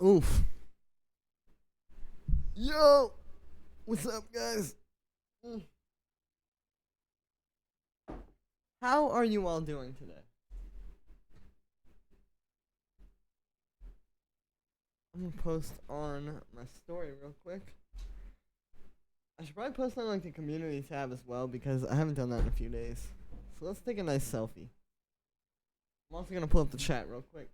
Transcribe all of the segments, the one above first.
Oof. Yo! What's up, guys? How are you all doing today? I'm gonna post on my story real quick. I should probably post on like the community tab as well because I haven't done that in a few days. So let's take a nice selfie. I'm also gonna pull up the chat real quick.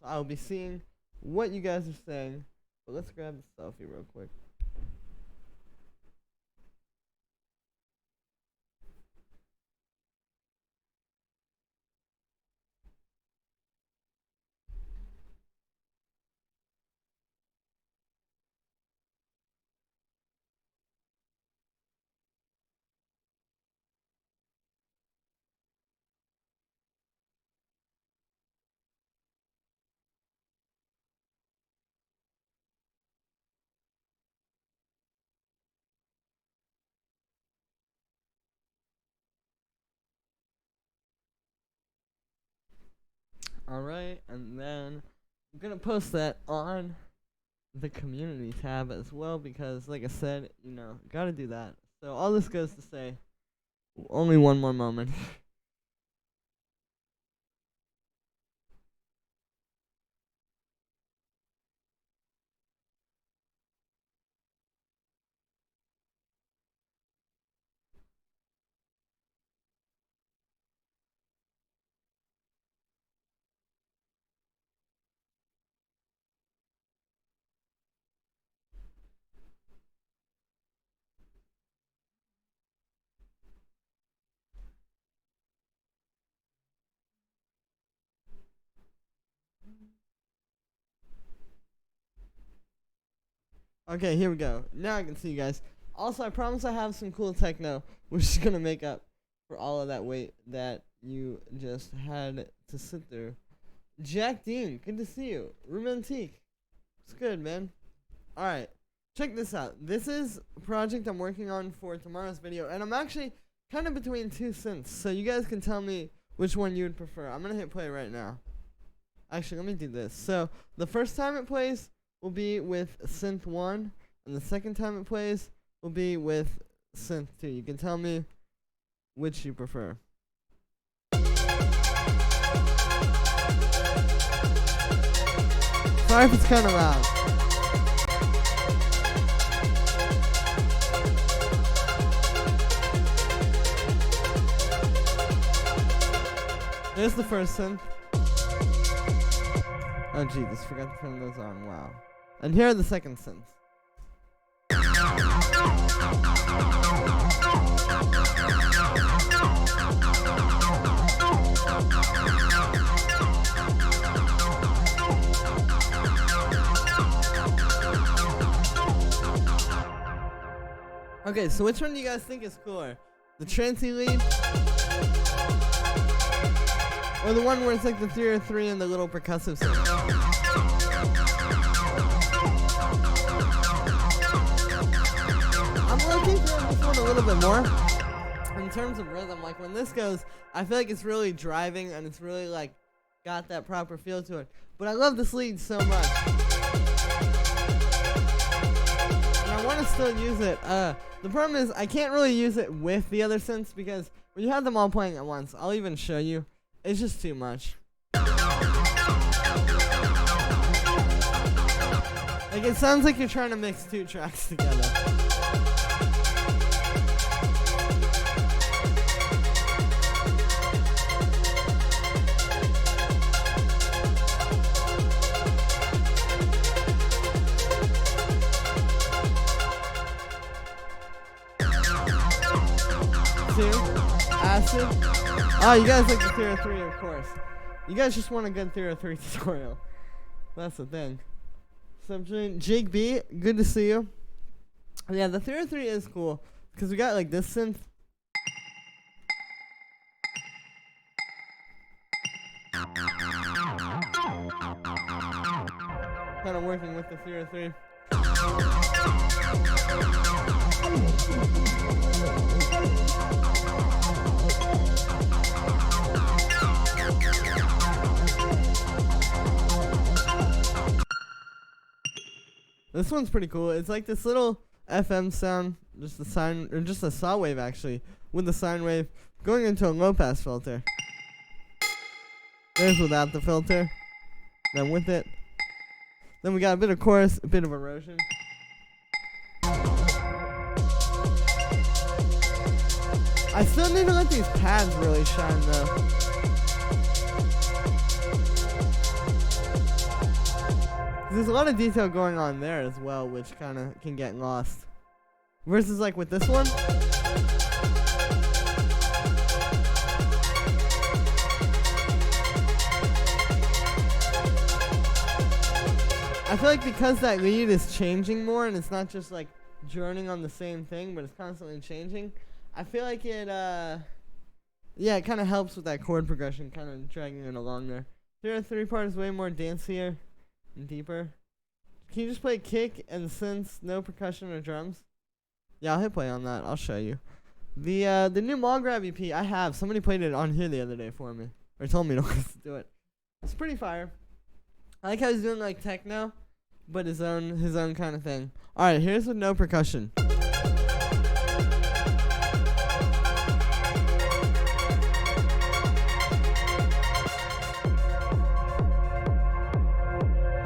So I'll be seeing what you guys are saying. But let's grab the selfie real quick. Alright, and then I'm gonna post that on the community tab as well because, like I said, you know, gotta do that. So all this goes to say, only one more moment. Okay, here we go. Now I can see you guys. Also, I promise I have some cool techno, which is gonna make up for all of that wait that you just had to sit through. Jack Dean, good to see you. Romantique, it's good, man. Alright, check this out. This is a project I'm working on for tomorrow's video, and I'm actually kind of between two synths, so you guys can tell me which one you would prefer. I'm gonna hit play right now. Actually, let me do this. So, the first time it plays will be with synth 1, and the second time it plays will be with synth 2. You can tell me which you prefer. Sorry if it's kind of loud. There's the first synth. Oh Jesus, forgot to turn those on, wow. And here are the second synths. Okay, so which one do you guys think is cooler? The trancey lead? Or the one where it's like the 303 and the little percussive synth? I'm looking for this one a little bit more. In terms of rhythm, like when this goes, I feel like it's really driving and it's really like got that proper feel to it. But I love this lead so much. And I want to still use it. The problem is I can't really use it with the other synths because when you have them all playing at once, I'll even show you. It's just too much. Like it sounds like you're trying to mix two tracks together. Acid. Oh, you guys like the 303, of course. You guys just want a good 303 tutorial. That's the thing. So, Jake B, good to see you. Yeah, the 303 is cool because we got like this synth. Kind of working with the 303. This one's pretty cool. It's like this little FM sound, just a sine, or just a saw wave actually, with the sine wave going into a low pass filter. There's without the filter. Then with it. Then we got a bit of chorus, a bit of erosion. I still need to let these pads really shine though. There's a lot of detail going on there as well, which kind of can get lost. Versus like with this one. I feel like because that lead is changing more and it's not just like droning on the same thing, but it's constantly changing. I feel like it, yeah, it kind of helps with that chord progression, kind of dragging it along there. Here, 3-part is way more dancier and deeper. Can you just play kick and synths, no percussion or drums? Yeah, I'll hit play on that. I'll show you. The new Mall Grab EP I have. Somebody played it on here the other day for me, or told me to do it. It's pretty fire. I like how he's doing like techno, but his own kind of thing. All right, here's with no percussion.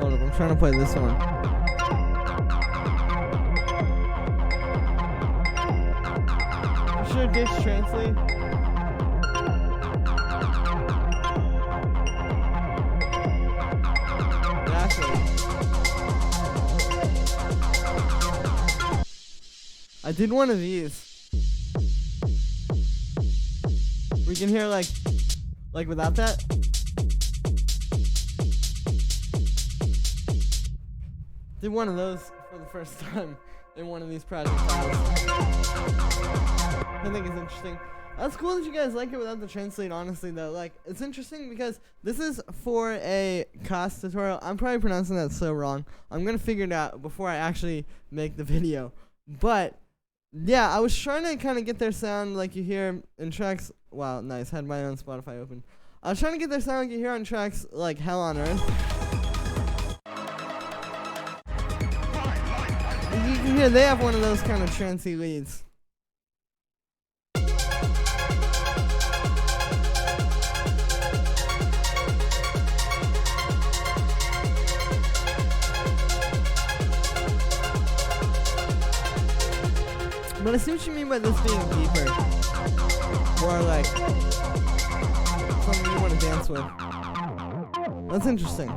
Hold up, I'm trying to play this one. I'm sure Dish translate. I did one of these. We can hear like without that. Did one of those for the first time in one of these project files. I think it's interesting. That's cool that you guys like it without the translate, honestly, though. Like, it's interesting because this is for a cost tutorial. I'm probably pronouncing that so wrong. I'm going to figure it out before I actually make the video. But, yeah, I was trying to kind of get their sound like you hear in tracks. Wow, nice. Had my own Spotify open. I was trying to get their sound like you hear on tracks like Hell on Earth. You can hear they have one of those kind of trancey leads. But I see what you mean by this being deeper. Or like something you want to dance with. That's interesting.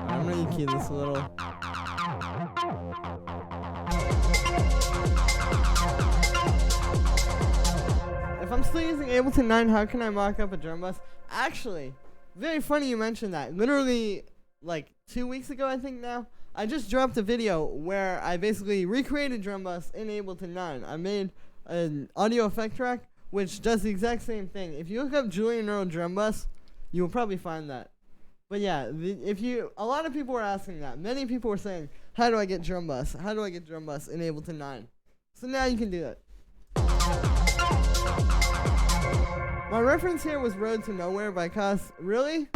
I'm gonna key this a little. If I'm still using Ableton 9, how can I mock up a drum bus? Actually, very funny you mentioned that. Literally, like 2 weeks ago, I think now, I just dropped a video where I basically recreated drum bus in Ableton 9. I made an audio effect track which does the exact same thing. If you look up Julie and Earl drum bus, you will probably find that. But yeah, a lot of people were asking that. Many people were saying, how do I get drum bus? How do I get drum bus in Ableton 9? So now you can do it. My reference here was Road to Nowhere by Cos. Really?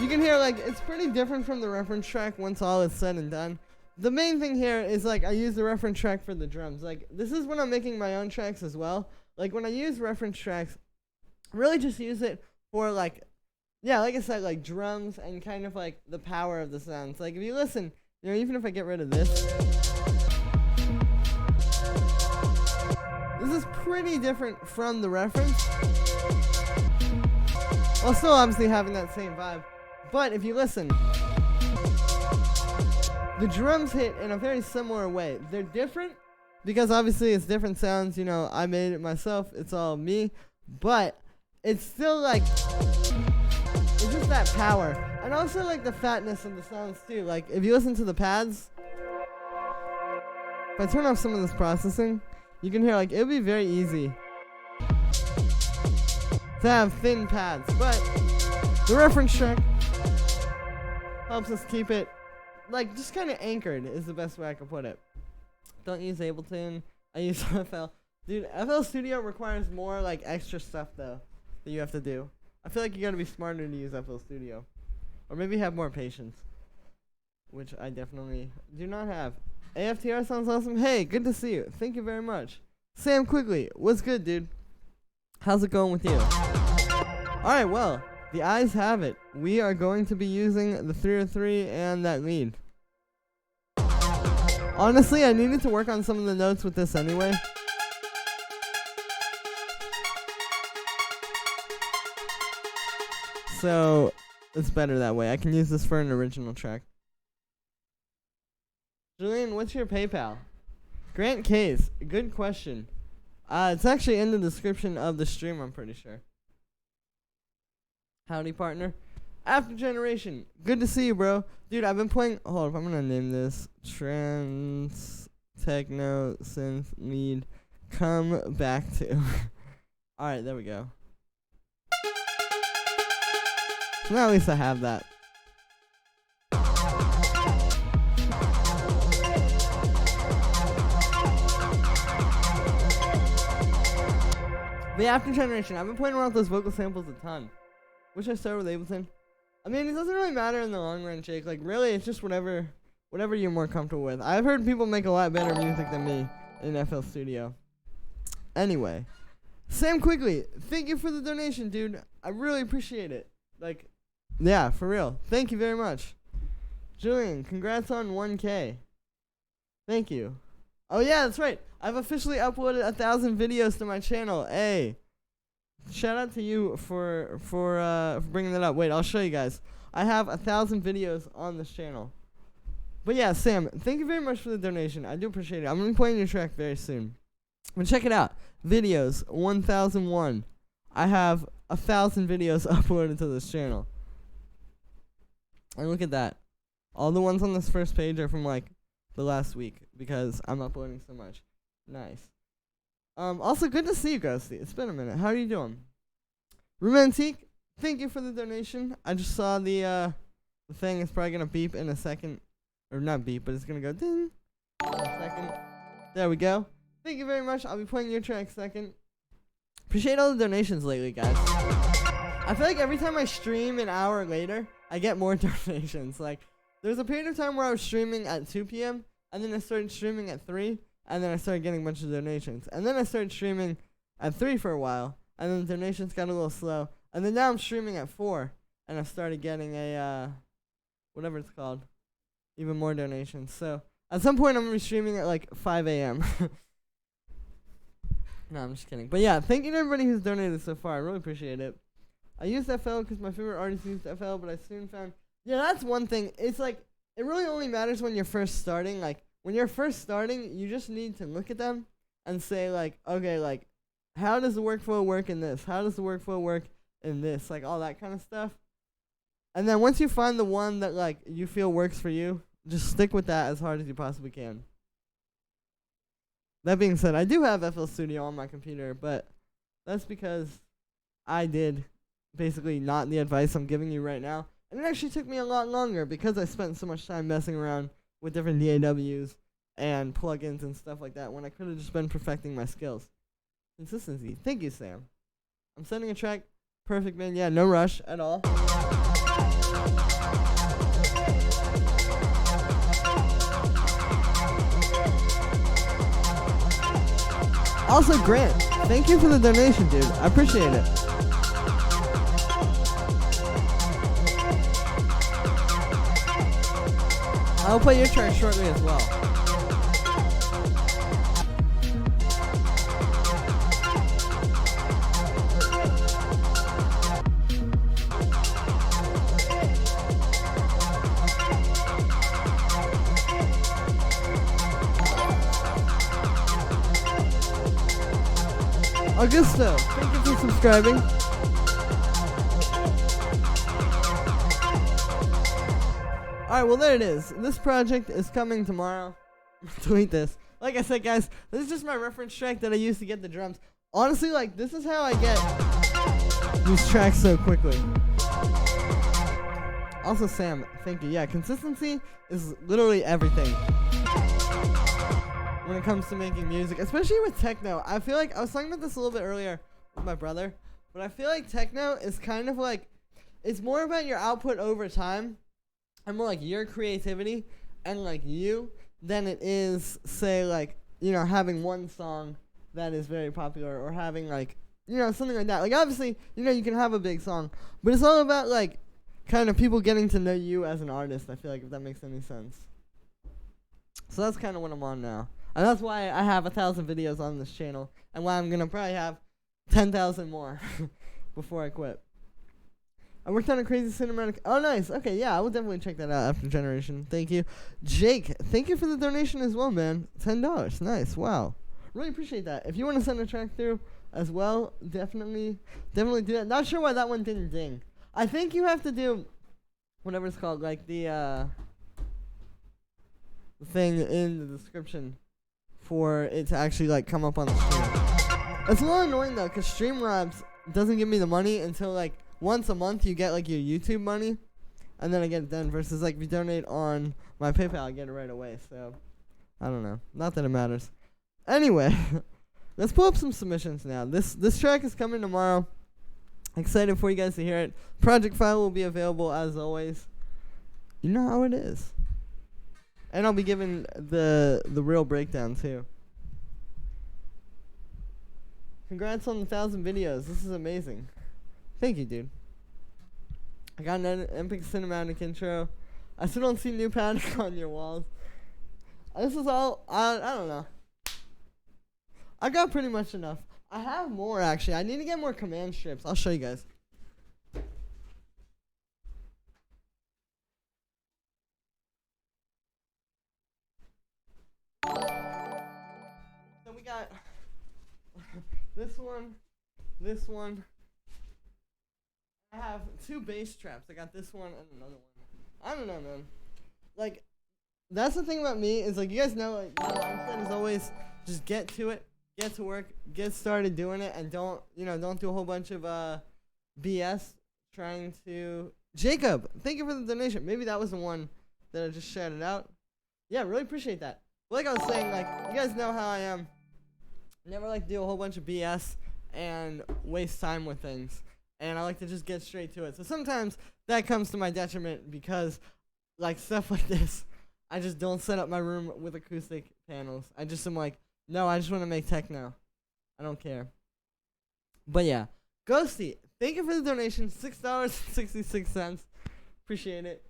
You can hear, like, it's pretty different from the reference track once all is said and done. The main thing here is, like, I use the reference track for the drums. Like, this is when I'm making my own tracks as well. Like, when I use reference tracks, really just use it for, like, yeah, like I said, like, drums and kind of, like, the power of the sounds. Like, if you listen, you know, even if I get rid of this, this is pretty different from the reference. While still obviously having that same vibe. But if you listen, the drums hit in a very similar way. They're different because obviously it's different sounds. You know, I made it myself. It's all me. But it's still like, it's just that power. And also like the fatness of the sounds too. Like if you listen to the pads, if I turn off some of this processing, you can hear like, it would be very easy to have thin pads. But the reference track helps us keep it, like, just kind of anchored is the best way I can put it. Don't use Ableton. I use FL. Dude, FL Studio requires more, like, extra stuff, though. that you have to do. I feel like you gotta be smarter to use FL Studio. Or maybe have more patience. Which I definitely do not have. AFTR sounds awesome. Hey, good to see you. Thank you very much. Sam Quigley, what's good, dude? How's it going with you? Alright, well, the eyes have it. We are going to be using the 303 and that lead. Honestly, I needed to work on some of the notes with this anyway. So, it's better that way. I can use this for an original track. Julian, what's your PayPal? Grant Case, good question. It's actually in the description of the stream, I'm pretty sure. Howdy, partner. After Generation, good to see you, bro. Dude, I've been playing. Hold up, I'm gonna name this Trans Techno Synth Lead. Come back to. Alright, there we go. So now at least I have that. But yeah, After Generation, I've been playing around with those vocal samples a ton. Wish I started with Ableton. I mean, it doesn't really matter in the long run, Jake. Like, really, it's just whatever you're more comfortable with. I've heard people make a lot better music than me in FL Studio. Anyway, Sam Quigley, thank you for the donation, dude. I really appreciate it. Like, yeah, for real. Thank you very much. Julian, congrats on 1K. Thank you. Oh yeah, that's right. I've officially uploaded 1,000 videos to my channel. Hey, shout out to you for bringing that up. Wait, I'll show you guys. I have 1,000 videos on this channel. But yeah, Sam, thank you very much for the donation. I do appreciate it. I'm gonna be playing your track very soon. But check it out. Videos 1001. I have 1,000 videos uploaded to this channel. And look at that. All the ones on this first page are from like the last week because I'm uploading so much. Nice. Also, good to see you, Ghosty. It's been a minute. How are you doing? Romantique, thank you for the donation. I just saw the thing. It's probably gonna beep in a second, or not beep, but it's gonna go ding in a second. There we go. Thank you very much. I'll be playing your track second. Appreciate all the donations lately, guys. I feel like every time I stream an hour later, I get more donations. Like, there's a period of time where I was streaming at 2 p.m. and then I started streaming at 3, and then I started getting a bunch of donations. And then I started streaming at 3 for a while, and then the donations got a little slow. And then now I'm streaming at 4, and I started getting a, whatever it's called, even more donations. So, at some point I'm going to be streaming at like 5 a.m. No, I'm just kidding. But yeah, thank you to everybody who's donated so far. I really appreciate it. I used FL because my favorite artist used FL, but I soon found... Yeah, that's one thing. It's like, it really only matters when you're first starting. Like, when you're first starting, you just need to look at them and say, like, okay, like, how does the workflow work in this? How does the workflow work in this? Like, all that kind of stuff. And then once you find the one that, like, you feel works for you, just stick with that as hard as you possibly can. That being said, I do have FL Studio on my computer, but that's because I did basically not the advice I'm giving you right now. And it actually took me a lot longer because I spent so much time messing around with different DAWs and plugins and stuff like that when I could have just been perfecting my skills. Consistency. Thank you, Sam. I'm sending a track. Perfect, man. Yeah, no rush at all. Also, Grant, thank you for the donation, dude. I appreciate it. I'll play your track shortly as well. Augusto, thank you for subscribing. Alright, well there it is. This project is coming tomorrow. Delete this. Like I said, guys, this is just my reference track that I used to get the drums. Honestly, like, this is how I get these tracks so quickly. Also, Sam, thank you. Yeah, consistency is literally everything when it comes to making music, especially with techno. I feel like I was talking about this a little bit earlier with my brother, But I feel like techno is kind of like, it's more about your output over time and more like your creativity and like you than it is, say, like, you know, having one song that is very popular or having like, you know, something like that. Like, obviously, you know, you can have a big song, but it's all about like kind of people getting to know you as an artist, I feel like, if that makes any sense. So that's kind of what I'm on now. And that's why I have 1,000 videos on this channel and why I'm going to probably have 10,000 more before I quit. I worked on a crazy cinematic. Oh, nice. Okay, yeah, I will definitely check that out after Generation. Thank you. Jake, thank you for the donation as well, man. $10. Nice. Wow. Really appreciate that. If you want to send a track through as well, definitely do that. Not sure why that one didn't ding. I think you have to do whatever it's called, like the thing in the description for it to actually like come up on the screen. It's a little annoying though, because Streamlabs doesn't give me the money until like once a month you get like your YouTube money, and then I get it then, versus like if you donate on my PayPal I get it right away. So I don't know, not that it matters. Anyway, let's pull up some submissions now. This track is coming tomorrow. Excited for you guys to hear it. Project file will be available as always. You know how it is. And I'll be giving the real breakdown too. Congrats on the 1,000 videos. This is amazing. Thank you, dude. I got an epic cinematic intro. I still don't see new panic on your walls. This is all, I don't know. I got pretty much enough. I have more, actually. I need to get more command strips. I'll show you guys. So we got this one. I have 2 bass traps. I got this one and another one. I don't know, man. Like, that's the thing about me is, like, you guys know, like, my mindset is always just get to it. Get to work, get started doing it, and don't do a whole bunch of BS trying to. Jacob, thank you for the donation. Maybe that was the one that I just shouted out. Yeah, really appreciate that. Like I was saying, like, you guys know how I am. Never like to do a whole bunch of BS and waste time with things, and I like to just get straight to it. So sometimes that comes to my detriment because, like, stuff like this, I just don't set up my room with acoustic panels. I just am like, no, I just want to make techno. I don't care. But yeah. Ghosty, thank you for the donation. $6.66. Appreciate it.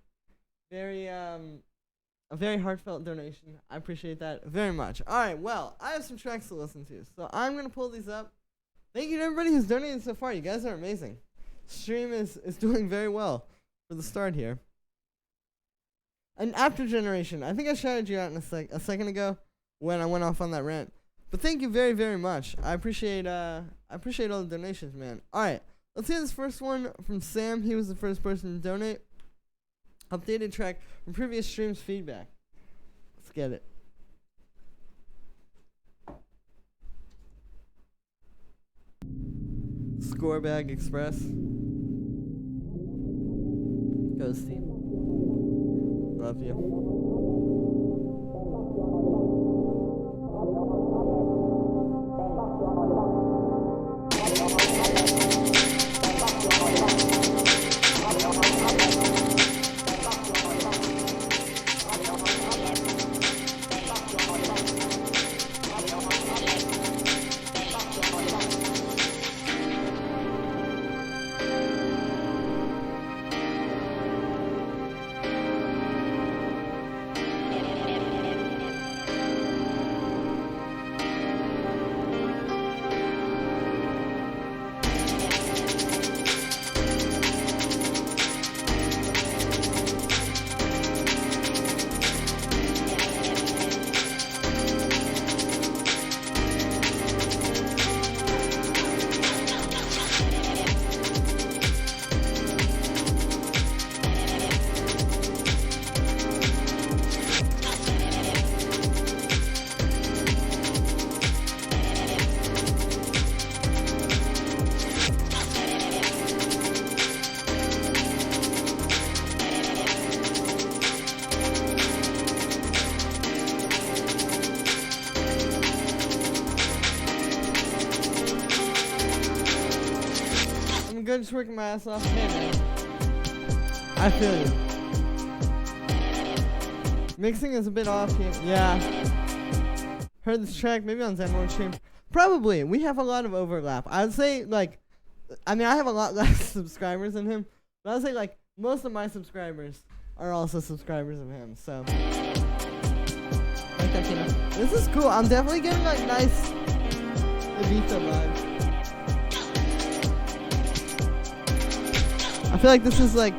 A very heartfelt donation. I appreciate that very much. Alright, well, I have some tracks to listen to. So I'm going to pull these up. Thank you to everybody who's donated so far. You guys are amazing. Stream is doing very well for the start here. And after Generation, I think I shouted you out in a second ago when I went off on that rant. But thank you very, very much. I appreciate all the donations, man. Alright, let's hear this first one from Sam. He was the first person to donate. Updated track from previous streams feedback. Let's get it. Scorebag Express. Ghosty. Love you. good, just working my ass off. Hey, man. I feel you. Mixing is a bit off here. Yeah. Heard this track maybe on Zen Stream. Probably. We have a lot of overlap. I would say, like, I mean, I have a lot less subscribers than him, but I would say, like, most of my subscribers are also subscribers of him, so. Like that, you know. This is cool. I'm definitely getting, like, nice Ibiza vibes. I feel like this is, like,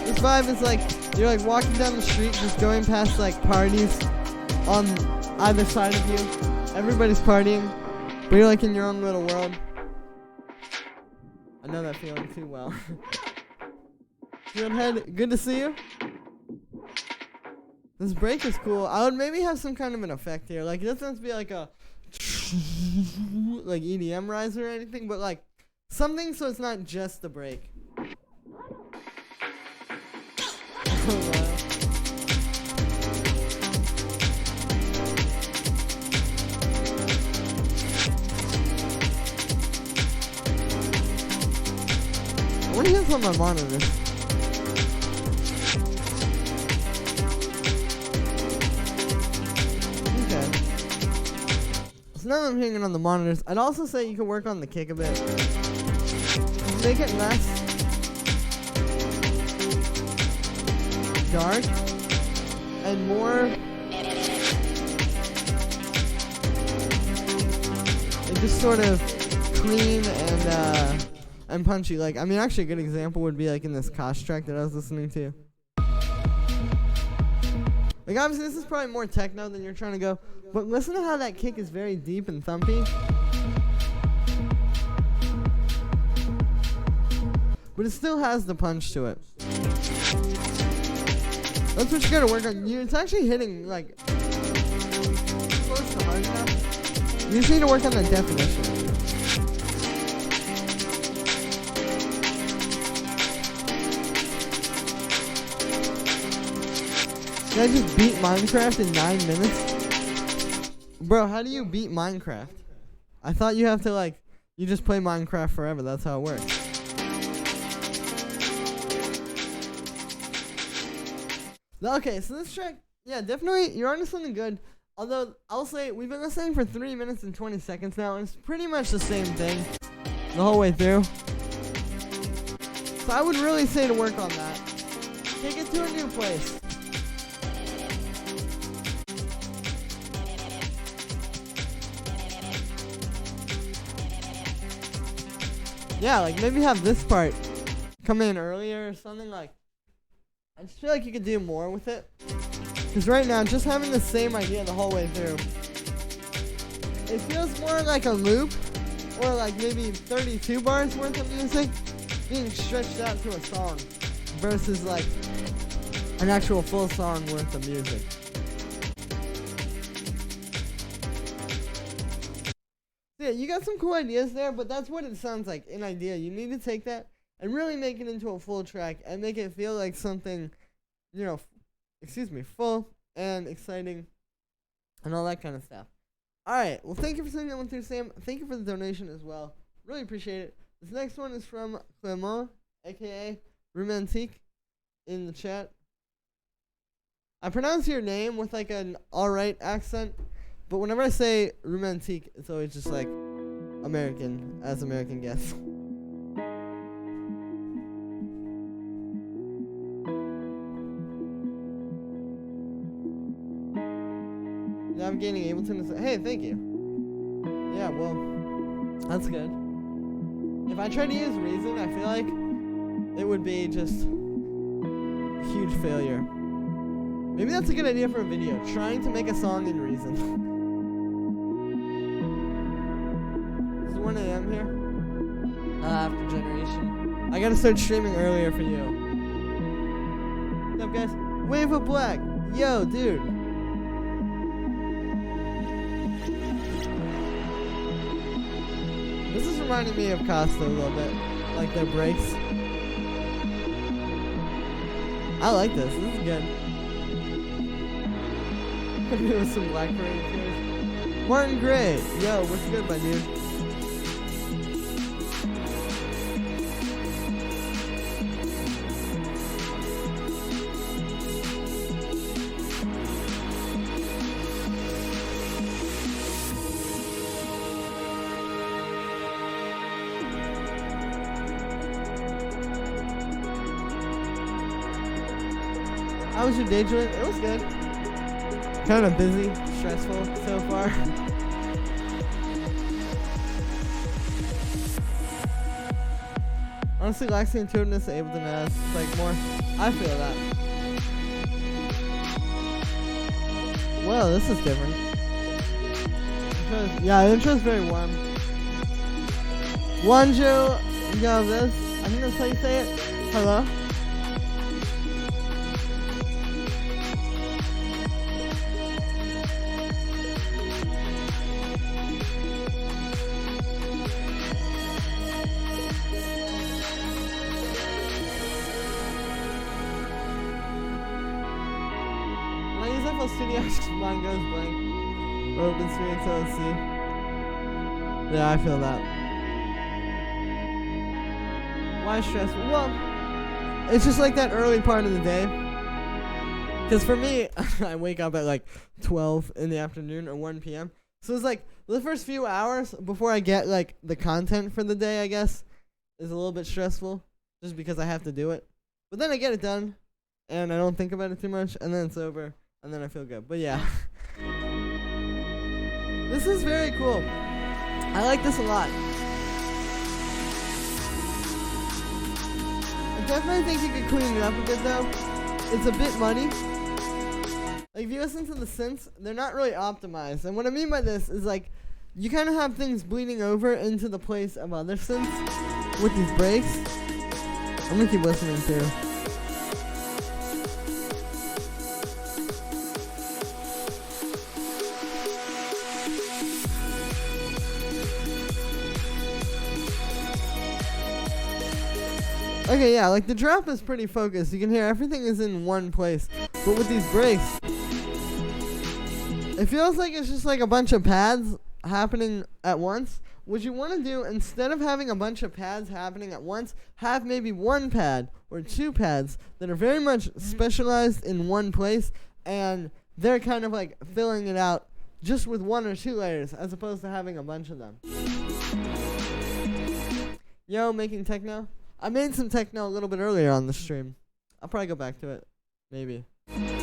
this vibe is, like, you're, like, walking down the street, just going past, like, parties on either side of you. Everybody's partying, but you're like in your own little world. I know that feeling too well. Fieldhead, good to see you. This break is cool. I would maybe have some kind of an effect here. Like, it doesn't have to be like a like EDM riser or anything, but like something so it's not just the break. What do you have on my monitor? Okay. So now that I'm hanging on the monitors, I'd also say you can work on the kick a bit. Make it less dark and more just sort of clean and punchy. Like, I mean, actually a good example would be like in this Kosh track that I was listening to. Like, obviously this is probably more techno than you're trying to go, but listen to how that kick is very deep and thumpy. But it still has the punch to it. That's what you gotta work on. It's actually hitting, like, close to hard enough. You just need to work on the definition. Did I just beat Minecraft in 9 minutes? Bro, how do you beat Minecraft? I thought you have to, like, you just play Minecraft forever. That's how it works. Okay, so this track, yeah, definitely, you're onto something good. Although, I'll say, we've been listening for 3 minutes and 20 seconds now, and it's pretty much the same thing the whole way through. So I would really say to work on that. Take it to a new place. Yeah, like, maybe have this part come in earlier or something, like. I just feel like you could do more with it. Because right now, just having the same idea the whole way through, it feels more like a loop, or like maybe 32 bars worth of music being stretched out to a song, versus like an actual full song worth of music. So yeah, you got some cool ideas there, but that's what it sounds like, an idea. You need to take that and really make it into a full track and make it feel like something, you know, full and exciting and all that kind of stuff. Alright, well, thank you for sending that one through, Sam. Thank you for the donation as well. Really appreciate it. This next one is from Clement, aka Romantique, in the chat. I pronounce your name with like an alright accent, but whenever I say Romantique, it's always just like American, as American guess. Navigating Ableton is, hey, thank you. Yeah, well, that's good. If I tried to use Reason, I feel like it would be just a huge failure. Maybe that's a good idea for a video, trying to make a song in Reason. Is it 1 a.m. here? After Generation. I gotta start streaming earlier for you. What's up, guys? Wave of Black. Yo, dude. This is reminding me of Costa a little bit, like their breaks. I like this. This is good. With some black parade here. Martin Gray, yo, what's good, my dude? How was your day, Julian? It was good. Kind of busy, stressful so far. Honestly, Lexi and Intuitiveness Ableton has like more. I feel that. Well, this is different. Yeah, the intro's very warm. Wanju, you got this. I think that's how you say it. Hello. Studio, mine goes blank. Open screen, so let's see. Yeah, I feel that. Why stressful? Well, it's just like that early part of the day. Because for me, I wake up at like 12 in the afternoon or 1 p.m. So it's like the first few hours before I get like the content for the day, I guess, is a little bit stressful. Just because I have to do it. But then I get it done. And I don't think about it too much. And then it's over. And then I feel good. But yeah. This is very cool. I like this a lot. I definitely think you could clean it up a bit though. It's a bit muddy. Like if you listen to the synths, they're not really optimized. And what I mean by this is like you kind of have things bleeding over into the place of other synths with these breaks. I'm gonna keep listening too. Okay, yeah, like the drop is pretty focused. You can hear everything is in one place. But with these breaks, it feels like it's just like a bunch of pads happening at once. What you want to do, instead of having a bunch of pads happening at once, have maybe one pad or two pads that are very much specialized in one place, and they're kind of like filling it out just with one or two layers as opposed to having a bunch of them. Yo, making techno? I made some techno a little bit earlier on the stream. I'll probably go back to it. Maybe. Needs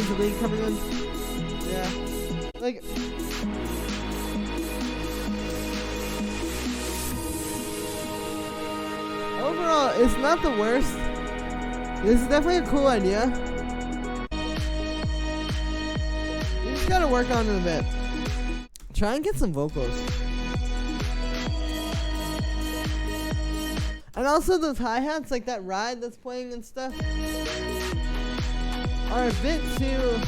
a league coming in? Yeah. Like... overall, it's not the worst. This is definitely a cool idea. You just gotta work on it a bit. Try and get some vocals. And also those hi-hats, like that ride that's playing and stuff, are a bit too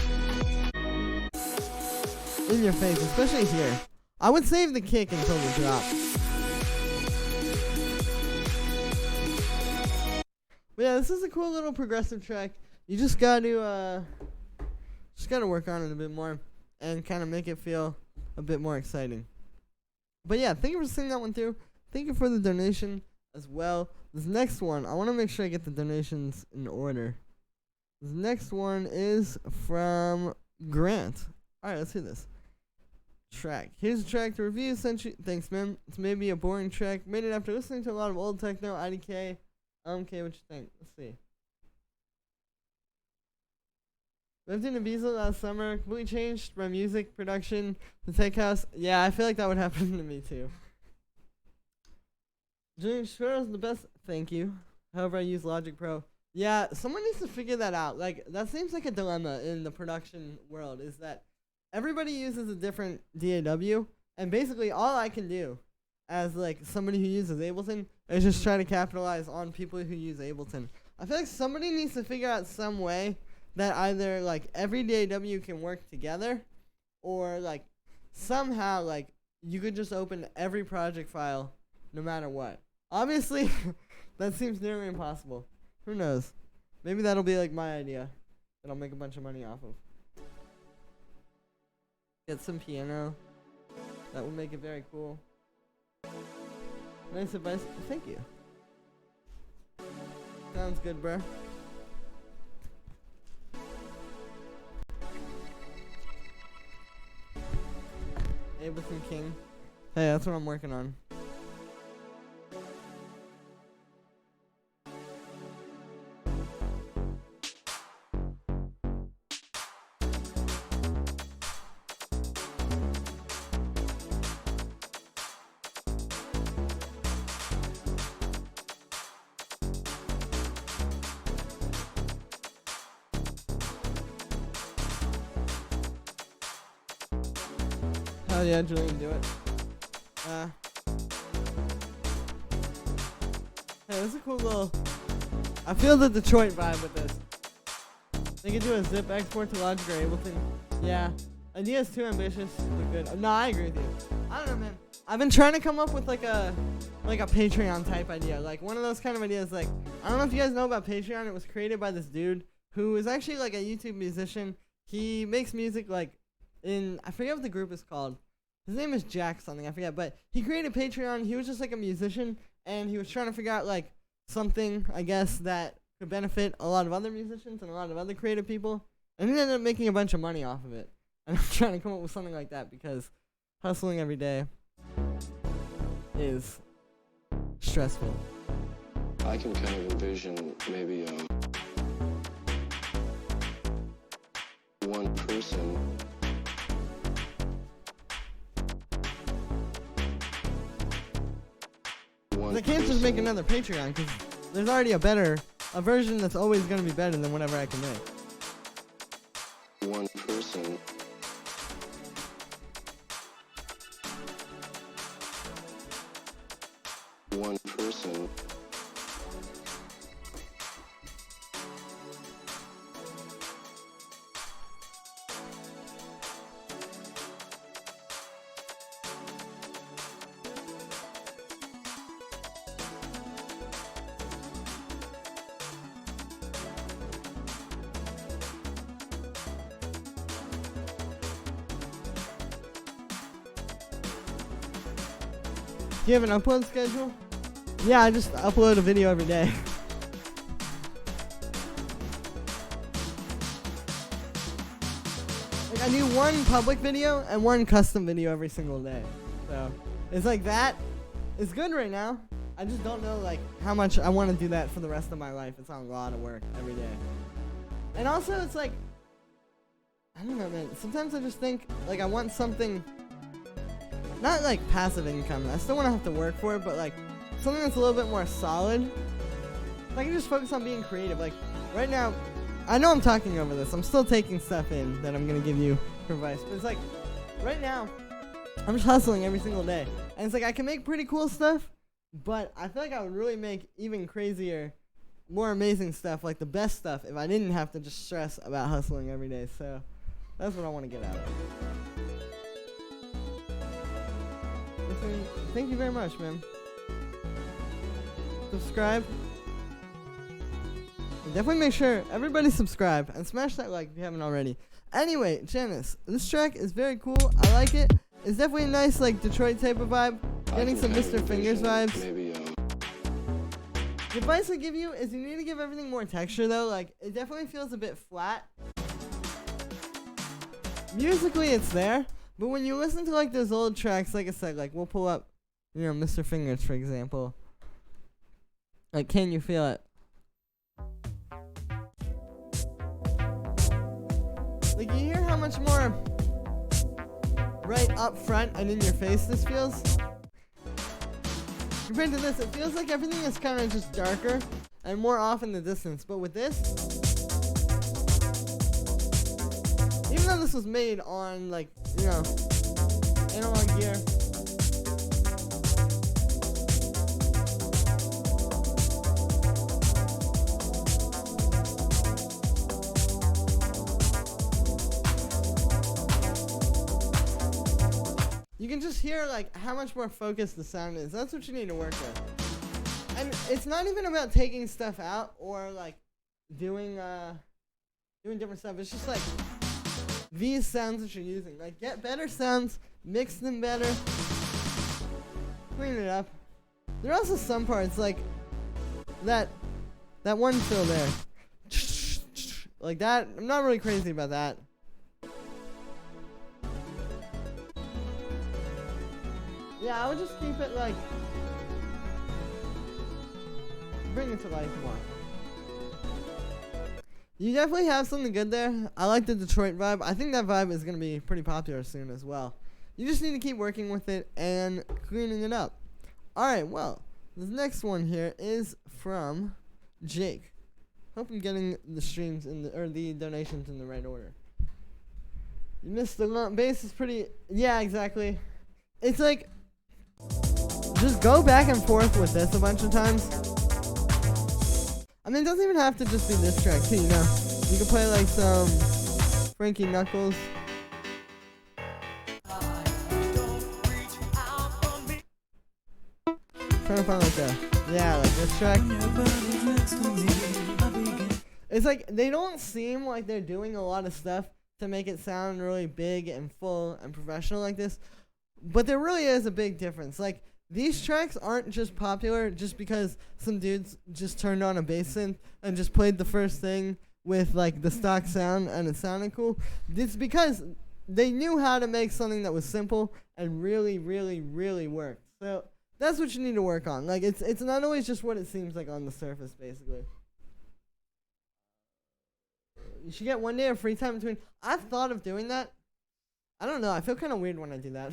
in your face, especially here. I would save the kick until the drop. But yeah, this is a cool little progressive track. You just gotta work on it a bit more and kind of make it feel a bit more exciting. But yeah, thank you for singing that one through. Thank you for the donation as well. This next one, I want to make sure I get the donations in order. This next one is from Grant. Alright, let's hear this. Track. Here's a track to review. Thanks, man. It's maybe a boring track. Made it after listening to a lot of old techno, IDK. Okay, what you think? Let's see. Lived in Ibiza last summer. Completely changed my music production. The tech house. Yeah, I feel like that would happen to me too. Julian Schroeder's the best. Thank you. However, I use Logic Pro. Yeah, someone needs to figure that out. Like, that seems like a dilemma in the production world, is that everybody uses a different DAW, and basically all I can do as, like, somebody who uses Ableton is just try to capitalize on people who use Ableton. I feel like somebody needs to figure out some way that either, like, every DAW can work together, or, like, somehow, like, you could just open every project file no matter what. Obviously, that seems nearly impossible. Who knows? Maybe that'll be like my idea that I'll make a bunch of money off of. Get some piano. That would make it very cool. Nice advice. Thank you. Sounds good, bro. Ableton King. Hey, that's what I'm working on. Oh yeah, Julian, do it. Hey, this is a cool little. I feel the Detroit vibe with this. They can do a zip export to Logic or Ableton. Yeah. Idea's too ambitious, but good. No, I agree with you. I don't know, man. I've been trying to come up with like a Patreon type idea, like one of those kind of ideas. Like, I don't know if you guys know about Patreon. It was created by this dude who is actually like a YouTube musician. He makes music like I forget what the group is called. His name is Jack something, I forget. But he created Patreon. He was just like a musician, and he was trying to figure out like something, I guess, that could benefit a lot of other musicians and a lot of other creative people. And he ended up making a bunch of money off of it. And I'm trying to come up with something like that because hustling every day is stressful. I can kind of envision maybe one person. I can't just make another Patreon because there's already a version that's always going to be better than whatever I can make. One person. One person. Do you have an upload schedule? Yeah, I just upload a video every day. Like I do one public video and one custom video every single day. So it's like that is good right now. I just don't know like how much I want to do that for the rest of my life. It's a lot of work every day. And also it's like, I don't know, man. Sometimes I just think like I want something. Not like passive income. I still want to have to work for it, but like something that's a little bit more solid. If I can just focus on being creative. Like right now, I know I'm talking over this. I'm still taking stuff in that I'm gonna give you for advice. But it's like right now, I'm just hustling every single day, and it's like I can make pretty cool stuff, but I feel like I would really make even crazier, more amazing stuff, like the best stuff, if I didn't have to just stress about hustling every day. So that's what I want to get out of it. Thank you very much, man. Subscribe. And definitely make sure everybody subscribe and smash that like if you haven't already. Anyway, Janice, this track is very cool. I like it. It's definitely a nice like Detroit type of vibe. Getting some Mr. Fingers vibes. Maybe, The advice I give you is you need to give everything more texture though. Like it definitely feels a bit flat. Musically, it's there. But when you listen to like those old tracks, like I said, like we'll pull up, you know, Mr. Fingers for example. Like, can you feel it? Like you hear how much more right up front and in your face this feels? Compared to this, it feels like everything is kind of just darker and more off in the distance. But with this, even though this was made on like, you know, analog gear, you can just hear like how much more focused the sound is. That's what you need to work with. And it's not even about taking stuff out or like doing different stuff. It's just like these sounds that you're using. Like get better sounds, mix them better, clean it up. There are also some parts like that one fill there. Like that, I'm not really crazy about that. Yeah, I would just keep it like, bring it to life more. You definitely have something good there. I like the Detroit vibe. I think that vibe is going to be pretty popular soon as well. You just need to keep working with it and cleaning it up. Alright, well, this next one here is from Jake. Hope I'm getting the streams in the, or the donations in the right order. You missed the bass is pretty. Yeah, exactly. It's like just go back and forth with this a bunch of times. I mean, it doesn't even have to just be this track too, you know. You can play like some Frankie Knuckles. Trying to find like like this track. It's like they don't seem like they're doing a lot of stuff to make it sound really big and full and professional like this, but there really is a big difference. Like, these tracks aren't just popular just because some dudes just turned on a bass synth and just played the first thing with like the stock sound and it sounded cool. It's because they knew how to make something that was simple and really, really, really worked. So that's what you need to work on. Like, it's not always just what it seems like on the surface, basically. You should get one day of free time between. I've thought of doing that. I don't know. I feel kind of weird when I do that.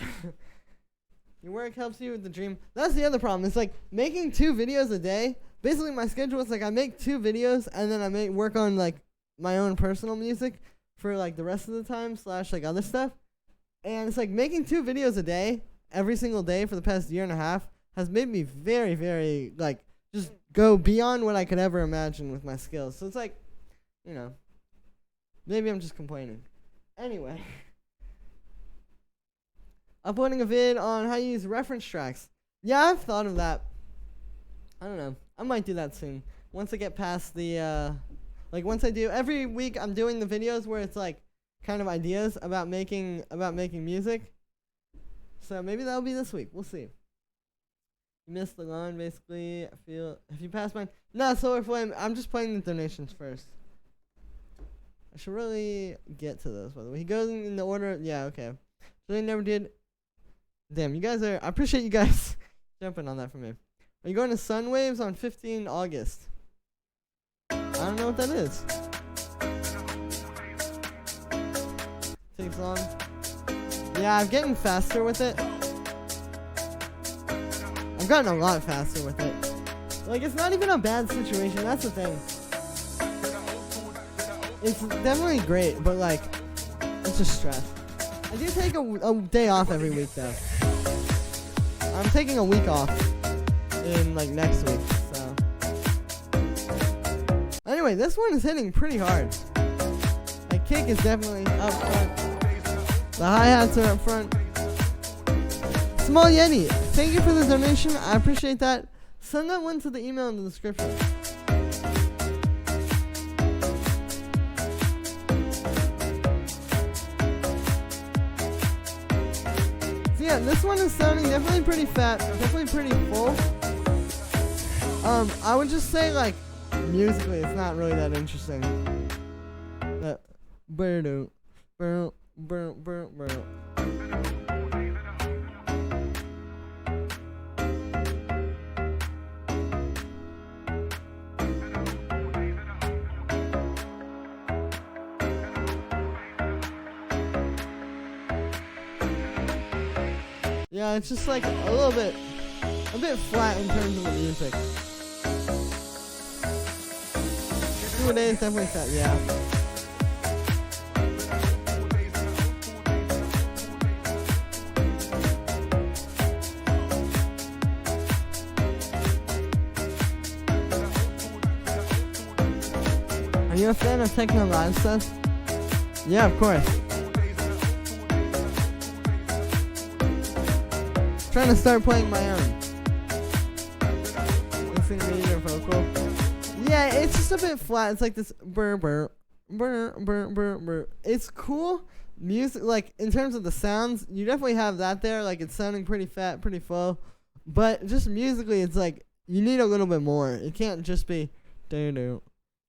Your work helps you with the dream. That's the other problem. It's like making 2 videos a day. Basically, my schedule is like I make 2 videos and then I work on like my own personal music for like the rest of the time / like other stuff. And it's like making 2 videos a day every single day for the past year and a half has made me very, very like just go beyond what I could ever imagine with my skills. So it's like, you know, maybe I'm just complaining. Anyway. Uploading a vid on how you use reference tracks. Yeah, I've thought of that. I don't know. I might do that soon. Once I get past the, like once I do, every week I'm doing the videos where it's like kind of ideas about making music. So maybe that'll be this week. We'll see. You missed the line, basically. I feel, if you pass mine. No, Solar Flame, I'm just playing the donations first. I should really get to those, by the way. He goes in the order. Yeah, okay. So they never did. Damn, you guys are. I appreciate you guys jumping on that for me. Are you going to Sunwaves on 15 August? I don't know what that is. Takes long. Yeah, I'm getting faster with it. I've gotten a lot faster with it. Like, it's not even a bad situation. That's the thing. It's definitely great, but like, it's just stress. I do take a day off every week though. I'm taking a week off in like next week, so. Anyway, this one is hitting pretty hard. My kick is definitely up front. The hi-hats are up front. Small Yeti, thank you for the donation. I appreciate that. Send that one to the email in the description. Yeah, this one is sounding definitely pretty fat, definitely pretty full. I would just say like musically, it's not really that interesting. Yeah, it's just like a bit flat in terms of the music. 2 days definitely fat, yeah. Are you a fan of Techno live stuff? Yeah, of course. Trying to start playing my own. Listening to your vocal. Yeah, it's just a bit flat. It's like this burr burr burr burr burr burr. It's cool music, like in terms of the sounds. You definitely have that there. Like it's sounding pretty fat, pretty full. But just musically, it's like you need a little bit more. It can't just be do do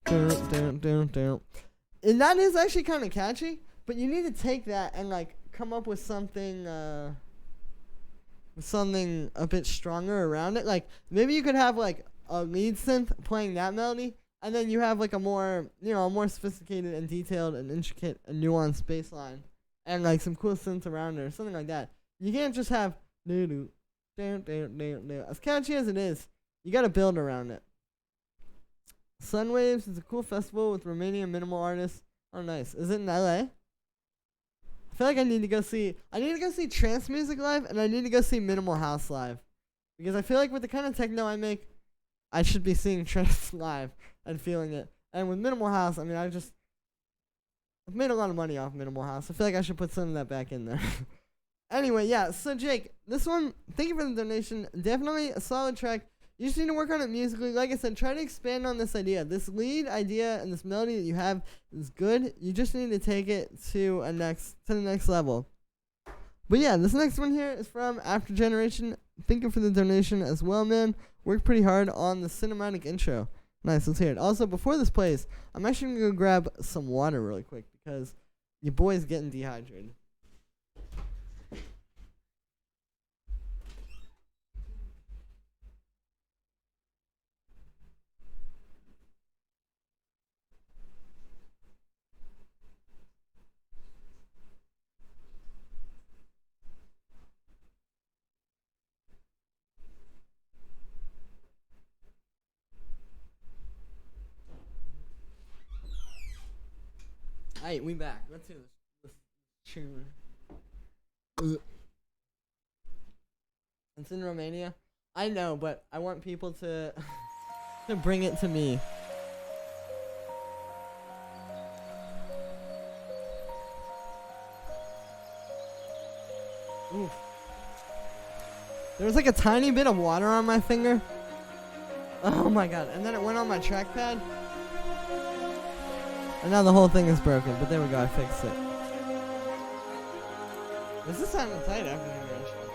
do do do do. And that is actually kind of catchy. But you need to take that and like come up with something a bit stronger around it. Like maybe you could have like a lead synth playing that melody, and then you have like a more, you know, a more sophisticated and detailed and intricate and nuanced bass line, and like some cool synths around it or something like that. You can't just have doo doo doo doo doo doo. As catchy as it is, you gotta build around it. Sunwaves is a cool festival with Romanian minimal artists. Oh, nice. Is it in LA? I feel like I need to go see trance music live, and I need to go see minimal house live, because I feel like with the kind of techno I make, I should be seeing trance live and feeling it. And with minimal house, I mean, I've made a lot of money off minimal house. I feel like I should put some of that back in there. Anyway, yeah. So Jake, this one, thank you for the donation. Definitely a solid track. You just need to work on it musically. Like I said, try to expand on this idea. This lead idea and this melody that you have is good. You just need to take it to the next level. But yeah, this next one here is from After Generation. Thank you for the donation as well, man. Worked pretty hard on the cinematic intro. Nice, let's hear it. Also, before this plays, I'm actually gonna go grab some water really quick because your boy's getting dehydrated. Alright, we back. Let's hear this tune. It's in Romania. I know, but I want people to to bring it to me. Oof. There was like a tiny bit of water on my finger. Oh my god. And then it went on my trackpad. And now the whole thing is broken, but there we go, I fixed it. This is sounding tight after the intro.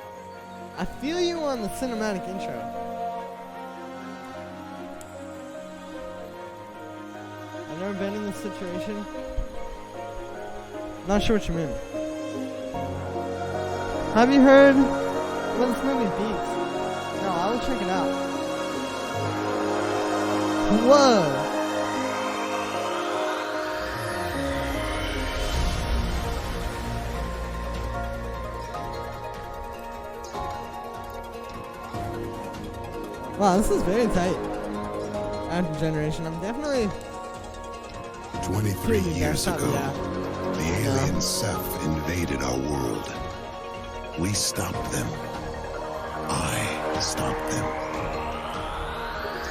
I feel you on the cinematic intro. I've never been in this situation. Not sure what you mean. Have you heard about this movie Beats? No, I will check it out. Whoa! Wow, this is very tight. After Generation, I'm definitely 23 years ago, the alien Ceph invaded our world. We stopped them. I stopped them.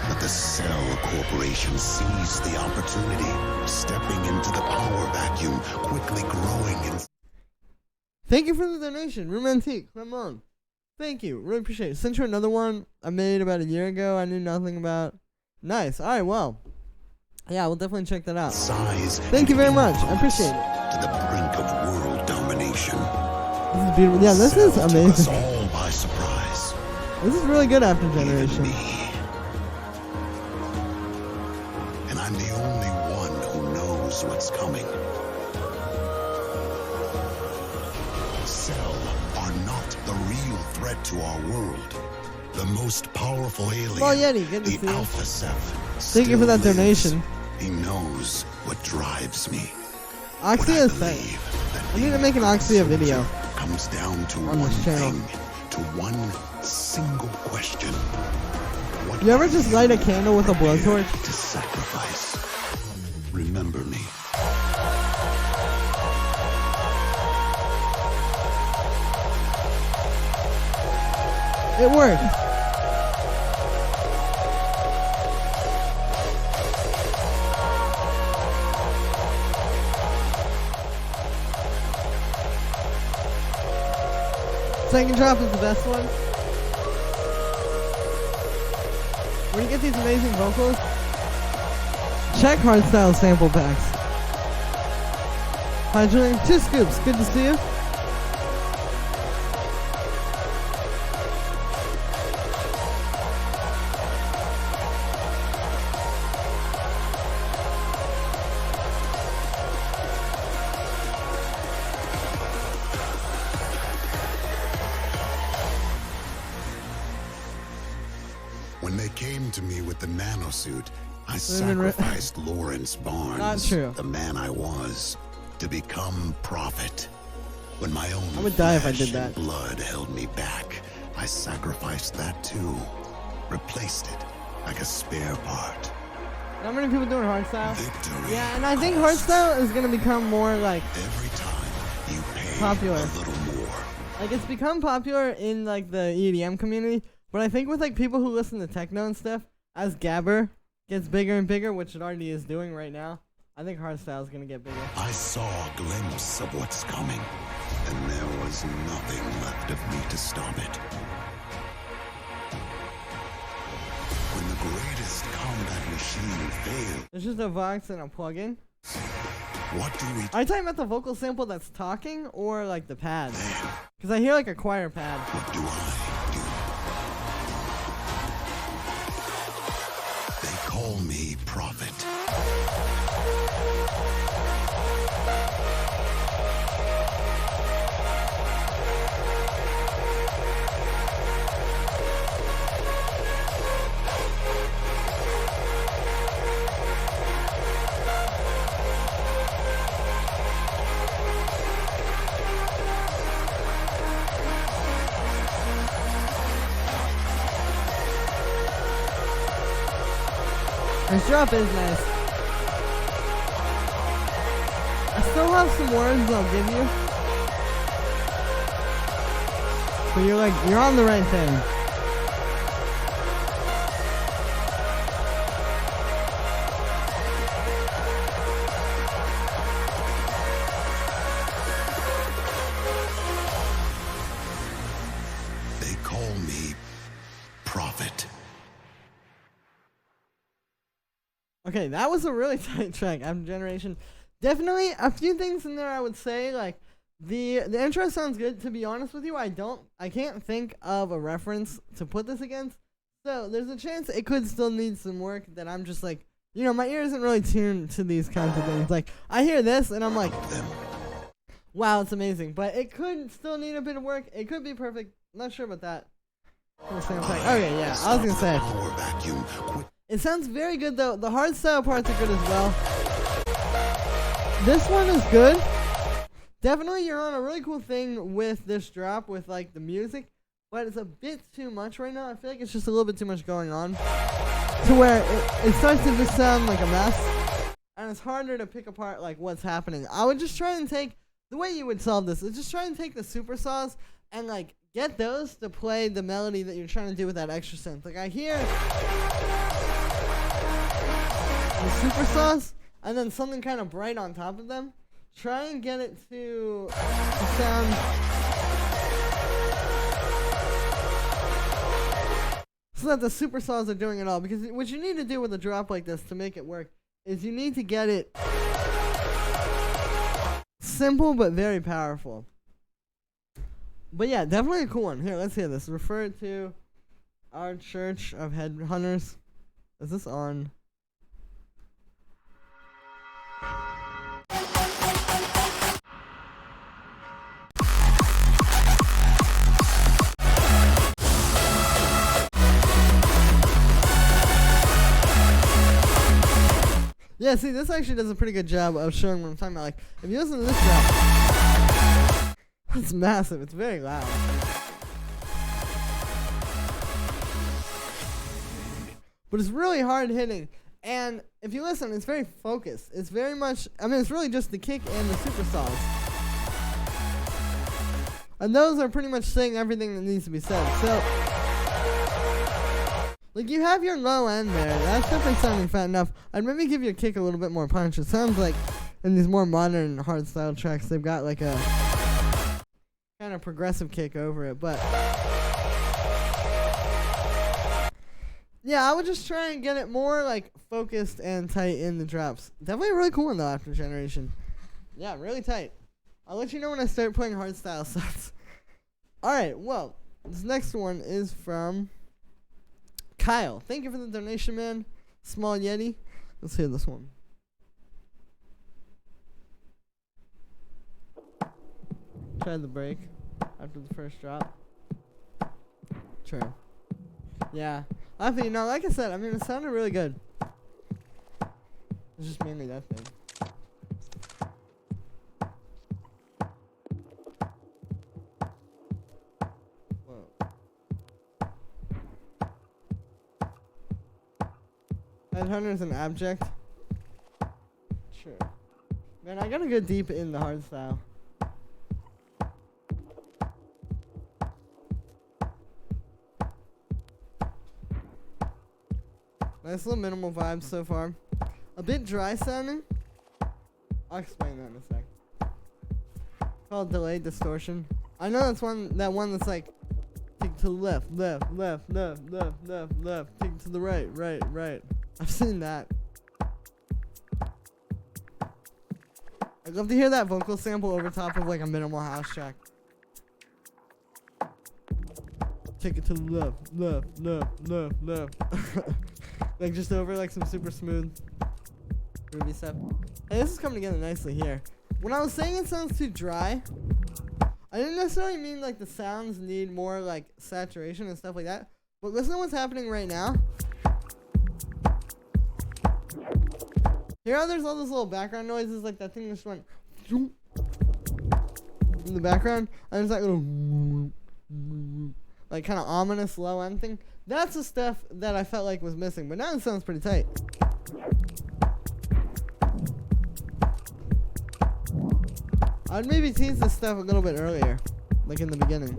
But the Cell Corporation seized the opportunity, stepping into the power vacuum, quickly growing and... Thank you for the donation, Romantique. Come on. Thank you. Really appreciate it. Sent you another one I made about a year ago. I knew nothing about. Nice. All right, well. Yeah, we'll definitely check that out. Size. Thank you very much. I appreciate it. To the brink of world domination. This is beautiful. Yeah, this is amazing. Took us all by surprise. This is really good After Even Generation. me. And I'm the only one who knows what's coming. Cell are not the real threat to our world. The most powerful alien, Well, Yeti, good to see the you. Alpha Ceph, Thank you for that still lives. donation. He knows what drives me. Oxia is tight. I need to make an Oxia video. Comes down to on one this channel. thing, to one single question. What You ever are just light a candle with a prepared blowtorch? to sacrifice? Remember me. It worked. Second drop is the best one. When you get these amazing vocals, check hardstyle sample packs. Hi Julian, 2 scoops, good to see you. When they came to me with the nanosuit, I Wait a minute. sacrificed Lawrence Barnes, Not true. the man I was, to become prophet. When my own I would die if I flesh did and that. blood held me back, I sacrificed that too. Replaced it like a spare part. Not many people doing hardstyle. Victory. Yeah, and I think costs. hardstyle is gonna become more like Every time you pay popular. A little more. Like, it's become popular in, like, the EDM community, but I think with, like, people who listen to techno and stuff, as Gabber gets bigger and bigger, which it already is doing right now, I think hardstyle is gonna get bigger. I saw a glimpse of what's coming, and there was nothing left of me to stop it. When the greatest combat machine failed, It's just a Vox and a plugin. what do we Are you talking about the vocal sample that's talking, or, like, the pad? Because I hear, like, a choir pad. What do I do? They call me Prophet. This drop is nice. I still have some words I'll give you. But you're on the right thing. They call me Prophet. Okay, that was a really tight track. After Generation, definitely a few things in there I would say. Like the intro sounds good. To be honest with you, I can't think of a reference to put this against. So there's a chance it could still need some work. That I'm just like, my ear isn't really tuned to these kinds of things. Like I hear this and I'm like, wow, it's amazing. But it could still need a bit of work. It could be perfect. Not sure about that. Okay, yeah, I was gonna say. It sounds very good though. The hardstyle parts are good as well. This one is good. Definitely you're on a really cool thing with this drop with like the music, but it's a bit too much right now. I feel like it's just a little bit too much going on to where it starts to just sound like a mess. And it's harder to pick apart like what's happening. I would just try and take, the way you would solve this is just try and take the super saws and like get those to play the melody that you're trying to do with that extra synth. Like I hear the super sauce and then something kind of bright on top of them. Try and get it to sound so that the super saws are doing it all. Because what you need to do with a drop like this to make it work is you need to get it simple but very powerful. But yeah, definitely a cool one. Here, let's hear this. Refer to our Church of Headhunters. Is this on? Yeah, see, this actually does a pretty good job of showing what I'm talking about. Like, if you listen to this drop, it's massive. It's very loud. But it's really hard hitting. And if you listen, it's very focused. It's very much, it's really just the kick and the super saws. And those are pretty much saying everything that needs to be said. So, like, you have your low end there. That's definitely sounding fat enough. I'd maybe give your kick a little bit more punch. It sounds like in these more modern hardstyle tracks, they've got like a kind of progressive kick over it. But yeah, I would just try and get it more like focused and tight in the drops. Definitely a really cool one though after Generation. Yeah, really tight. I'll let you know when I start playing hardstyle sets. Alright, well, this next one is from Kyle. Thank you for the donation, man. Small Yeti. Let's hear this one. Tried the break after the first drop. True. Yeah. I think, like I said, it sounded really good. It's just mainly that thing. Headhunter's an abject. Sure. Man, I gotta go deep in the hardstyle. Nice little minimal vibes so far. A bit dry sounding. I'll explain that in a sec. Called delayed distortion. I know that's that one that's like take to the left, left, left, left, left, left, left, take to the right, right, right. I've seen that. I'd love to hear that vocal sample over top of like a minimal house track. Take it to the left, left, left, left, left. Like just over like some super smooth groovy stuff. Hey, this is coming together nicely here. When I was saying it sounds too dry, I didn't necessarily mean like the sounds need more like saturation and stuff like that. But listen to what's happening right now. Hear how there's all those little background noises, like that thing just went in the background, and there's that little like kind of ominous low end thing. That's the stuff that I felt like was missing, but now it sounds pretty tight. I'd maybe tease this stuff a little bit earlier, like in the beginning.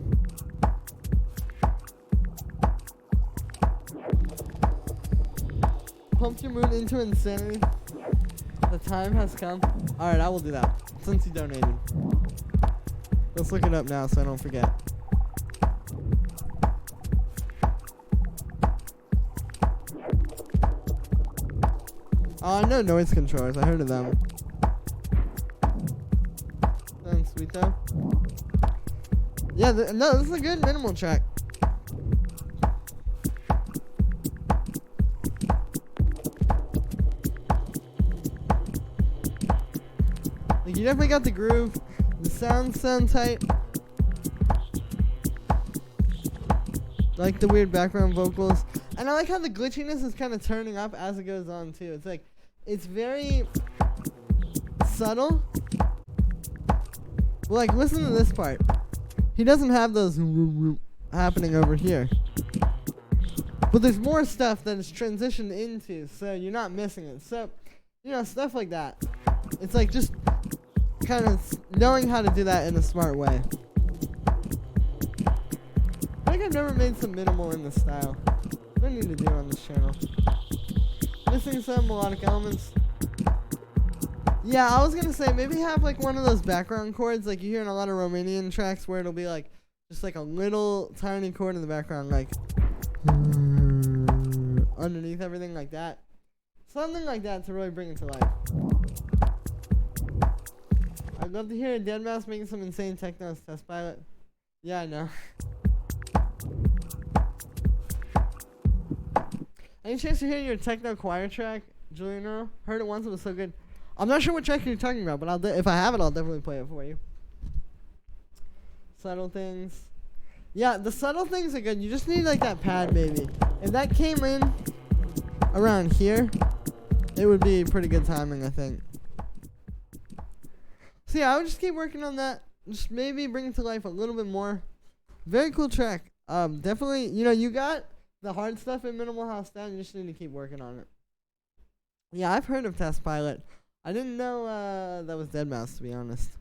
Pump your mood into insanity. The time has come. Alright, I will do that, since you donated. Let's look it up now so I don't forget. Oh, I know noise controllers. I heard of them. Sounds sweet though. Yeah, no, this is a good minimal track. Like, you definitely got the groove. The sounds sound tight. Like the weird background vocals. And I like how the glitchiness is kind of turning up as it goes on too. It's like, it's very subtle. Well, like, listen to this part. He doesn't have those happening over here. But there's more stuff that is transitioned into, so you're not missing it. So, you know, stuff like that. It's like just kind of knowing how to do that in a smart way. I think I've never made some minimal in this style. What do I need to do on this channel? Missing some melodic elements. Yeah, I was gonna say maybe have like one of those background chords like you hear in a lot of Romanian tracks where it'll be like just like a little tiny chord in the background, like underneath everything like that. Something like that to really bring it to life. I'd love to hear Deadmau5 making some insane techno as test pilot. Yeah, I know. Any chance to hear your techno choir track, Julian Earl? Heard it once, it was so good. I'm not sure what track you're talking about, but if I have it, I'll definitely play it for you. Subtle things. Yeah, the subtle things are good. You just need like that pad, maybe. If that came in around here, it would be pretty good timing, I think. So yeah, I would just keep working on that. Just maybe bring it to life a little bit more. Very cool track. Definitely, you know, you got the hard stuff in Minimal House down. You just need to keep working on it. Yeah, I've heard of Test Pilot. I didn't know that was Deadmau5, to be honest.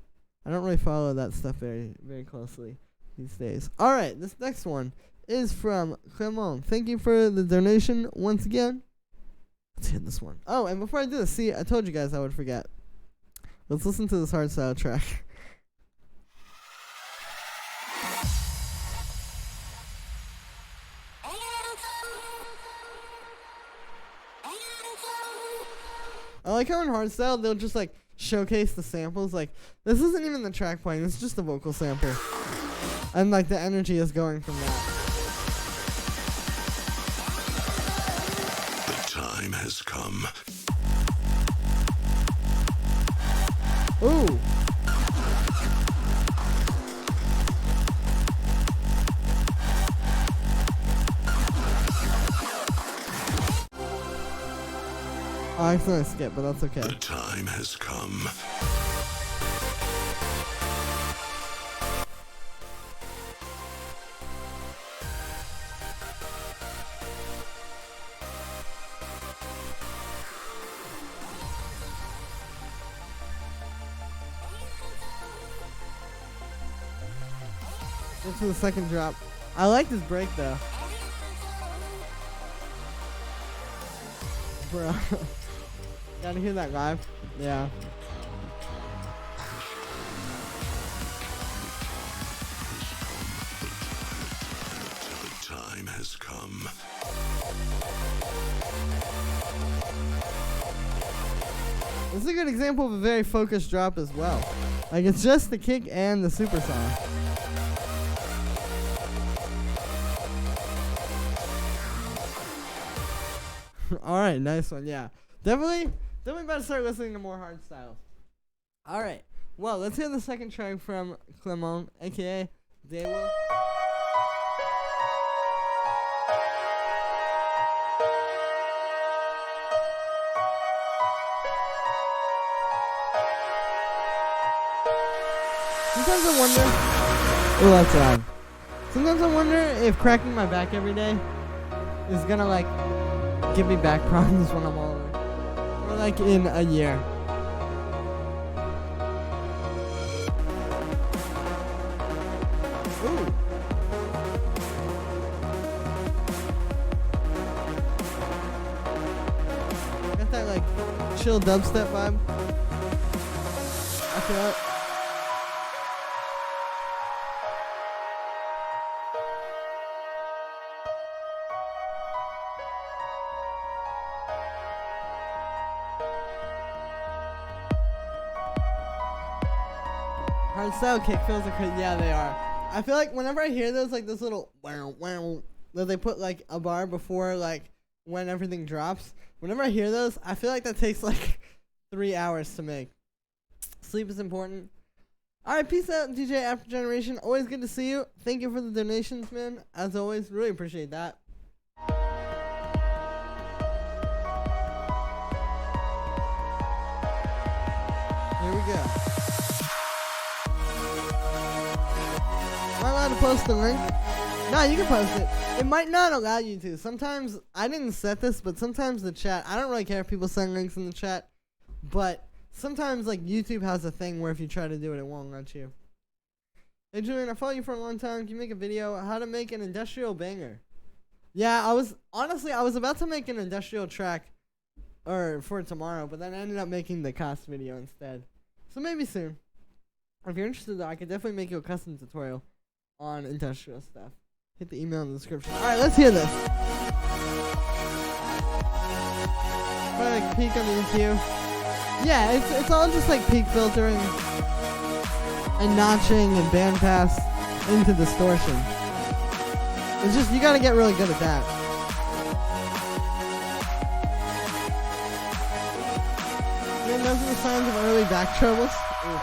I don't really follow that stuff very, very closely these days. All right, this next one is from Clement. Thank you for the donation once again. Let's hit this one. Oh, and before I do this, see, I told you guys I would forget. Let's listen to this hardstyle track. I like how in hardstyle they'll just like showcase the samples. Like, this isn't even the track playing, this is just a vocal sample. And like the energy is going from that. The time has come. Ooh. Oh, I accidentally skipped, but that's okay. The time has come. Into the second drop. I like this break though. for gotta hear that live. Yeah. The time has come. This is a good example of a very focused drop as well. Like, it's just the kick and the super song. Alright, nice one, yeah. Definitely about to start listening to more hard styles. Alright, well, let's hear the second track from Clement, aka Dewa. Sometimes I wonder. Oh, that's loud. Sometimes I wonder if cracking my back every day is gonna like give me back problems when I'm older, or like in a year. Ooh. Got that like chill dubstep vibe. I feel it. Hardstyle kick feels like, yeah, they are. I feel like whenever I hear those, like this little wow wow that they put like a bar before like when everything drops. Whenever I hear those, I feel like that takes like 3 hours to make. Sleep is important. All right, peace out, DJ After Generation. Always good to see you. Thank you for the donations, man. As always, really appreciate that. Here we go. Am I allowed to post the link? No, you can post it. It might not allow you to. Sometimes, I didn't set this, but sometimes the chat, I don't really care if people send links in the chat, but sometimes like YouTube has a thing where if you try to do it, it won't let you. Hey Julian, I followed you for a long time. Can you make a video how to make an industrial banger? Yeah, I was about to make an industrial track for tomorrow, but then I ended up making the cost video instead. So maybe soon. If you're interested though, I could definitely make you a custom tutorial on industrial stuff. Hit the email in the description. Alright, let's hear this. Probably like peak on the EQ. Yeah, it's all just like peak filtering and notching and bandpass into distortion. It's just, you gotta get really good at that. Yeah, those are the signs of early back troubles. Ooh.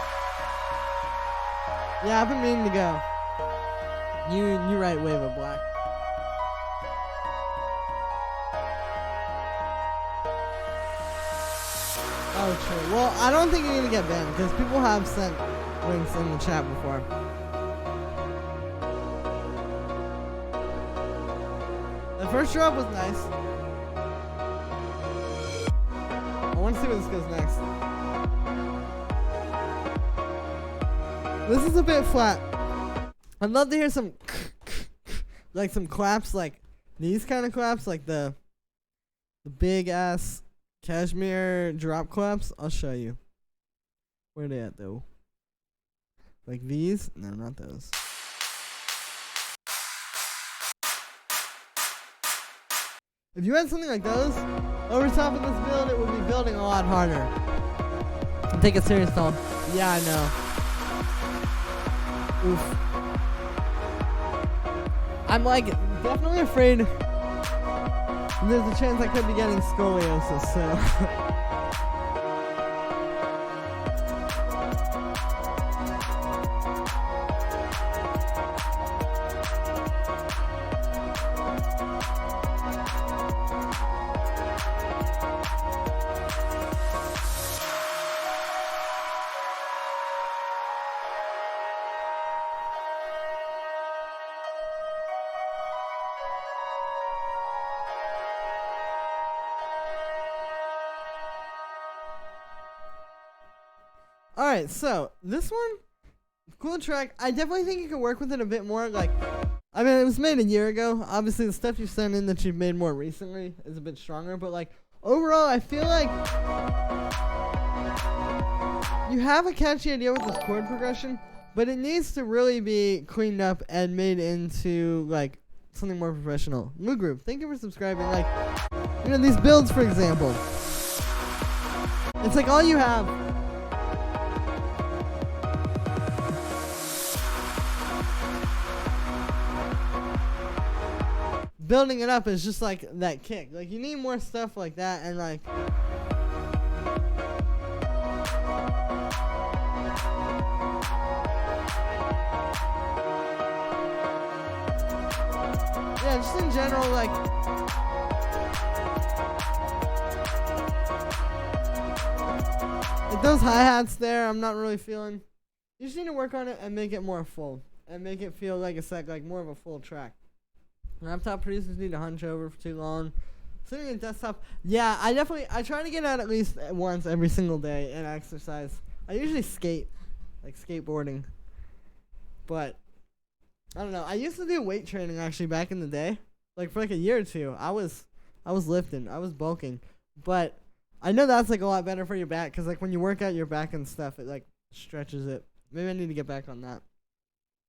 Yeah, I've been meaning to go. You right, Wave of Black. Oh, true. Well, I don't think you're gonna get banned because people have sent links in the chat before. The first drop was nice. I want to see where this goes next. This is a bit flat. I'd love to hear some like some claps, like these kind of claps, like the big ass cashmere drop claps. I'll show you. Where they at though? Like these? No, not those. If you had something like those over top of this build, it would be building a lot harder. Take it serious, Tom. Yeah, I know. Oof. I'm like definitely afraid there's a chance I could be getting scoliosis, so. Alright, so this one, cool track. I definitely think you can work with it a bit more. Like, I mean, it was made a year ago. Obviously, the stuff you sent in that you've made more recently is a bit stronger. But like, overall, I feel like you have a catchy idea with this chord progression, but it needs to really be cleaned up and made into like something more professional. Moo Group, thank you for subscribing. Like, you know, these builds, for example, it's like all you have. Building it up is just like that kick. Like, you need more stuff like that, and like yeah, just in general, like those hi-hats there, I'm not really feeling. You just need to work on it and make it more full, and make it feel like it's like more of a full track. Laptop producers need to hunch over for too long. Sitting at desktop, yeah, I try to get out at least once every single day and exercise. I usually skate, like skateboarding. But I don't know. I used to do weight training actually back in the day, like for like a year or two. I was lifting, I was bulking, but I know that's like a lot better for your back, because like when you work out your back and stuff, it like stretches it. Maybe I need to get back on that.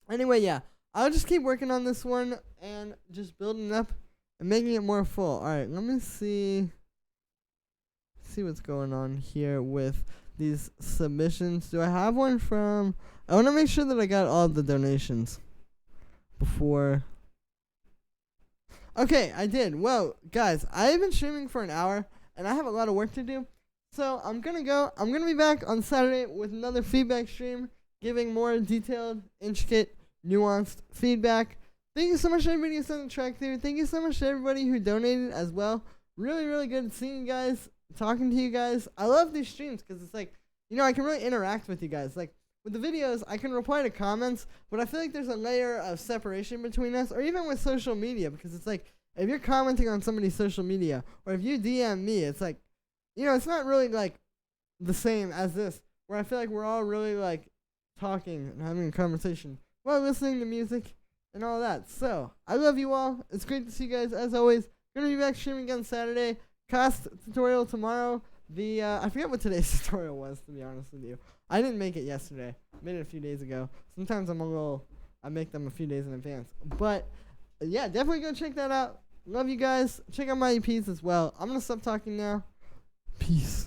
Anyway, yeah. I'll just keep working on this one and just building it up and making it more full. Alright, let me see what's going on here with these submissions. Do I have one from... I want to make sure that I got all of the donations before... Okay, I did. Well, guys, I've been streaming for an hour and I have a lot of work to do. So I'm going to go. I'm going to be back on Saturday with another feedback stream, giving more detailed, intricate, nuanced feedback. Thank you so much to everybody who sent the track through. Thank you so much to everybody who donated as well. Really, really good seeing you guys, talking to you guys. I love these streams because it's like, you know, I can really interact with you guys. Like, with the videos, I can reply to comments, but I feel like there's a layer of separation between us, or even with social media, because it's like, if you're commenting on somebody's social media, or if you DM me, it's like, you know, it's not really like the same as this, where I feel like we're all really like talking and having a conversation while listening to music and all that. So, I love you all. It's great to see you guys, as always. Gonna be back streaming again Saturday. Cost tutorial tomorrow. I forget what today's tutorial was, to be honest with you. I didn't make it yesterday. I made it a few days ago. Sometimes I make them a few days in advance. But, yeah, definitely go check that out. Love you guys. Check out my EPs as well. I'm gonna stop talking now. Peace.